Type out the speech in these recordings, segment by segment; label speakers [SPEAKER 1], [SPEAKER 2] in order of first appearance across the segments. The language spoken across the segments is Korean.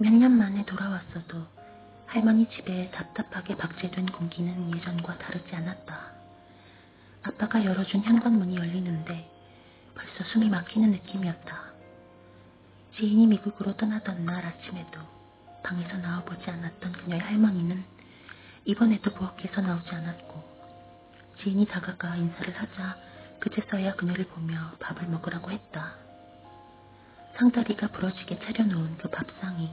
[SPEAKER 1] 몇 년 만에 돌아왔어도 할머니 집에 답답하게 박제된 공기는 예전과 다르지 않았다. 아빠가 열어준 현관문이 열리는데 벌써 숨이 막히는 느낌이었다. 지인이 미국으로 떠나던 날 아침에도 방에서 나와보지 않았던 그녀의 할머니는 이번에도 부엌에서 나오지 않았고, 지인이 다가가 인사를 하자 그제서야 그녀를 보며 밥을 먹으라고 했다. 상다리가 부러지게 차려놓은 그 밥상이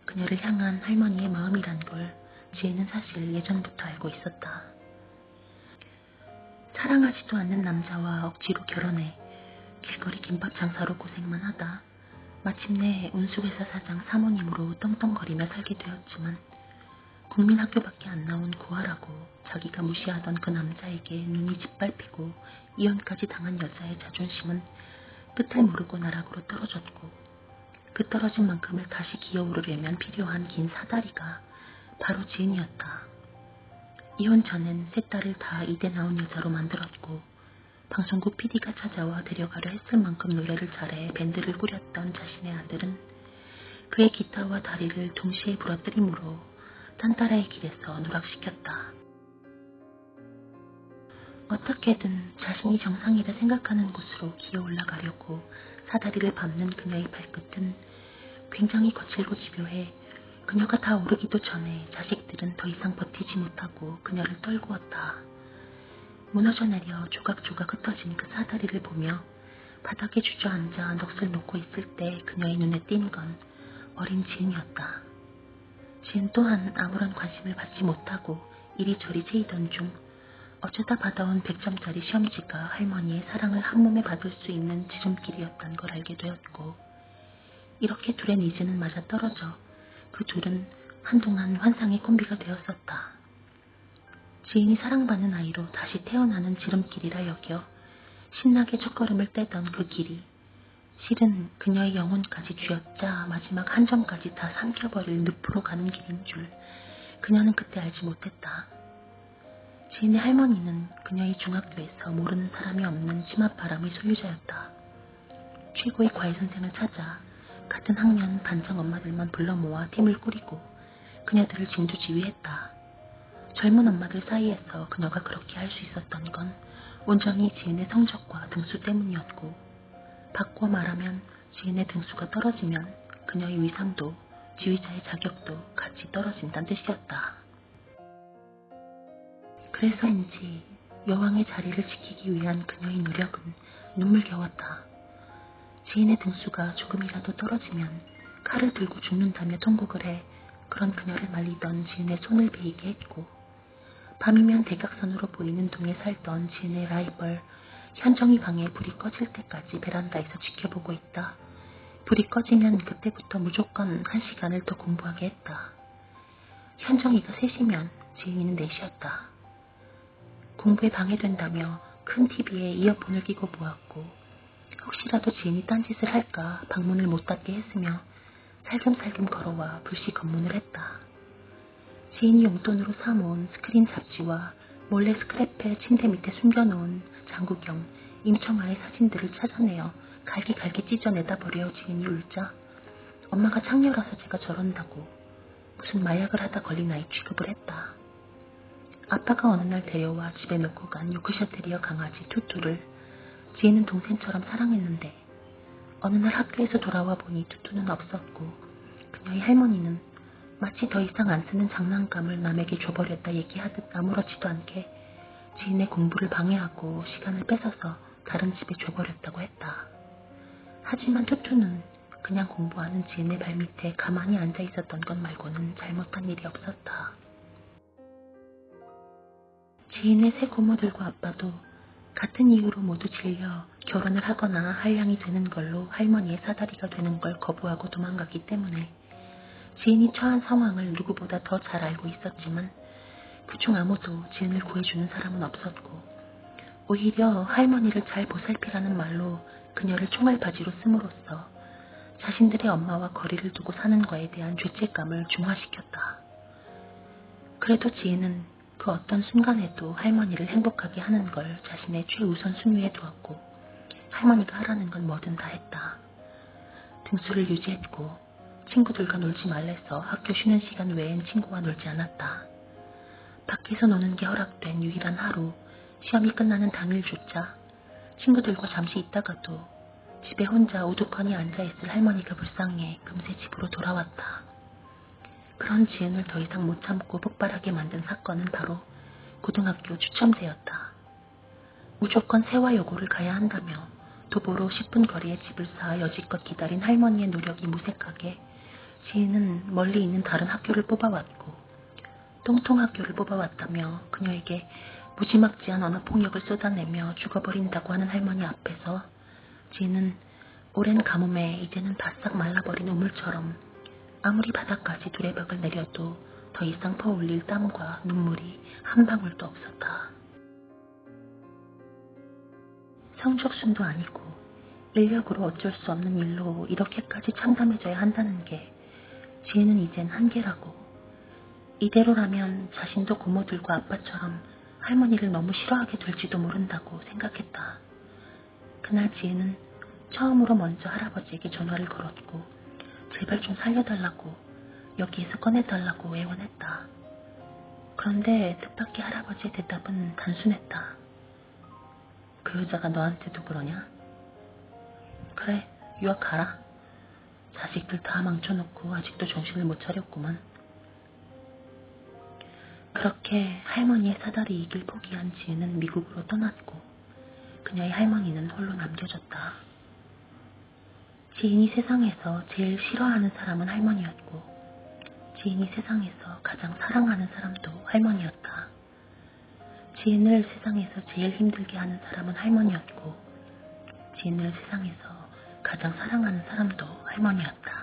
[SPEAKER 1] 그녀를 향한 할머니의 마음이란 걸 지혜는 사실 예전부터 알고 있었다. 사랑하지도 않는 남자와 억지로 결혼해 길거리 김밥 장사로 고생만 하다 마침내 운수회사 사장 사모님으로 떵떵거리며 살게 되었지만, 국민학교밖에 안 나온 고아라고 자기가 무시하던 그 남자에게 눈이 짓밟히고 이혼까지 당한 여자의 자존심은 끝을 모르고 나락으로 떨어졌고, 그 떨어진 만큼을 다시 기어오르려면 필요한 긴 사다리가 바로 지은이었다. 이혼 전엔 세 딸을 다 이대 나온 여자로 만들었고, 방송국 PD가 찾아와 데려가려 했을 만큼 노래를 잘해 밴드를 꾸렸던 자신의 아들은 그의 기타와 다리를 동시에 부러뜨림으로 딴따라의 길에서 누락시켰다. 어떻게든 자신이 정상이라 생각하는 곳으로 기어 올라가려고 사다리를 밟는 그녀의 발끝은 굉장히 거칠고 집요해 그녀가 다 오르기도 전에 자식들은 더 이상 버티지 못하고 그녀를 떨구었다. 무너져 내려 조각조각 흩어진 그 사다리를 보며 바닥에 주저앉아 넋을 놓고 있을 때 그녀의 눈에 띈 건 어린 지은이었다. 지은 또한 아무런 관심을 받지 못하고 이리저리 새이던 중 어쩌다 받아온 100점짜리 시험지가 할머니의 사랑을 한몸에 받을 수 있는 지름길이었단 걸 알게 되었고, 이렇게 둘의 니즈는 맞아떨어져 그 둘은 한동안 환상의 콤비가 되었었다. 지인이 사랑받는 아이로 다시 태어나는 지름길이라 여겨 신나게 첫걸음을 떼던 그 길이 실은 그녀의 영혼까지 쥐어짜 마지막 한 점까지 다 삼켜버릴 늪으로 가는 길인 줄 그녀는 그때 알지 못했다. 지인의 할머니는 그녀의 중학교에서 모르는 사람이 없는 치맛바람의 소유자였다. 최고의 과외 선생을 찾아 같은 학년 반장 엄마들만 불러 모아 팀을 꾸리고 그녀들을 진두지휘했다. 젊은 엄마들 사이에서 그녀가 그렇게 할 수 있었던 건 온전히 지인의 성적과 등수 때문이었고, 바꿔 말하면 지인의 등수가 떨어지면 그녀의 위상도 지휘자의 자격도 같이 떨어진다는 뜻이었다. 그래서인지 여왕의 자리를 지키기 위한 그녀의 노력은 눈물겨웠다. 지인의 등수가 조금이라도 떨어지면 칼을 들고 죽는다며 통곡을 해 그런 그녀를 말리던 지인의 손을 베이게 했고, 밤이면 대각선으로 보이는 동에 살던 지인의 라이벌 현정이 방에 불이 꺼질 때까지 베란다에서 지켜보고 있다. 불이 꺼지면 그때부터 무조건 1시간을 더 공부하게 했다. 현정이가 3시면 지인이는 4시였다. 공부에 방해된다며 큰 TV에 이어폰을 끼고 보았고, 혹시라도 지인이 딴짓을 할까 방문을 못 닫게 했으며 살금살금 걸어와 불시 검문을 했다. 지인이 용돈으로 사모은 스크린 잡지와 몰래 스크랩에 침대 밑에 숨겨놓은 장국영, 임청아의 사진들을 찾아내어 갈기갈기 찢어내다 버려 지인이 울자 엄마가 창녀라서 제가 저런다고 무슨 마약을 하다 걸린 아이 취급을 했다. 아빠가 어느 날 데려와 집에 놓고 간 요크셔 테리어 강아지 투투를 지인은 동생처럼 사랑했는데, 어느 날 학교에서 돌아와 보니 투투는 없었고 그녀의 할머니는 마치 더 이상 안 쓰는 장난감을 남에게 줘버렸다 얘기하듯 아무렇지도 않게 지인의 공부를 방해하고 시간을 뺏어서 다른 집에 줘버렸다고 했다. 하지만 투투는 그냥 공부하는 지인의 발밑에 가만히 앉아 있었던 것 말고는 잘못한 일이 없었다. 지인의 세 고모들과 아빠도 같은 이유로 모두 질려 결혼을 하거나 한량이 되는 걸로 할머니의 사다리가 되는 걸 거부하고 도망갔기 때문에 지인이 처한 상황을 누구보다 더 잘 알고 있었지만 그중 아무도 지인을 구해주는 사람은 없었고, 오히려 할머니를 잘 보살피라는 말로 그녀를 총알바지로 씀으로써 자신들의 엄마와 거리를 두고 사는 거에 대한 죄책감을 중화시켰다. 그래도 지인은 그 어떤 순간에도 할머니를 행복하게 하는 걸 자신의 최우선 순위에 두었고, 할머니가 하라는 건 뭐든 다 했다. 등수를 유지했고 친구들과 놀지 말래서 학교 쉬는 시간 외엔 친구와 놀지 않았다. 밖에서 노는 게 허락된 유일한 하루, 시험이 끝나는 당일조차 친구들과 잠시 있다가도 집에 혼자 우두커니 앉아있을 할머니가 불쌍해 금세 집으로 돌아왔다. 그런 지은을 더 이상 못 참고 폭발하게 만든 사건은 바로 고등학교 추첨제였다. 무조건 세화여고를 가야 한다며 도보로 10분 거리에 집을 쌓아 여지껏 기다린 할머니의 노력이 무색하게 지은은 멀리 있는 다른 학교를 뽑아왔고 똥통학교를 뽑아왔다며 그녀에게 무지막지한 언어폭력을 쏟아내며 죽어버린다고 하는 할머니 앞에서 지은은 오랜 가뭄에 이제는 바싹 말라버린 우물처럼 아무리 바닥까지 두레박을 내려도 더 이상 퍼올릴 땀과 눈물이 한 방울도 없었다. 성적순도 아니고 인력으로 어쩔 수 없는 일로 이렇게까지 참담해져야 한다는 게 지혜는 이젠 한계라고. 이대로라면 자신도 고모들과 아빠처럼 할머니를 너무 싫어하게 될지도 모른다고 생각했다. 그날 지혜는 처음으로 먼저 할아버지에게 전화를 걸었고 제발 좀 살려달라고, 여기에서 꺼내달라고 애원했다. 그런데 뜻밖의 할아버지의 대답은 단순했다. 그 여자가 너한테도 그러냐? 그래, 유학 가라. 자식들 다 망쳐놓고 아직도 정신을 못 차렸구만. 그렇게 할머니의 사다리 이길 포기한 지은은 미국으로 떠났고 그녀의 할머니는 홀로 남겨졌다. 지인이 세상에서 제일 싫어하는 사람은 할머니였고 지인이 세상에서 가장 사랑하는 사람도 할머니였다. 지인을 세상에서 제일 힘들게 하는 사람은 할머니였고 지인을 세상에서 가장 사랑하는 사람도 할머니였다.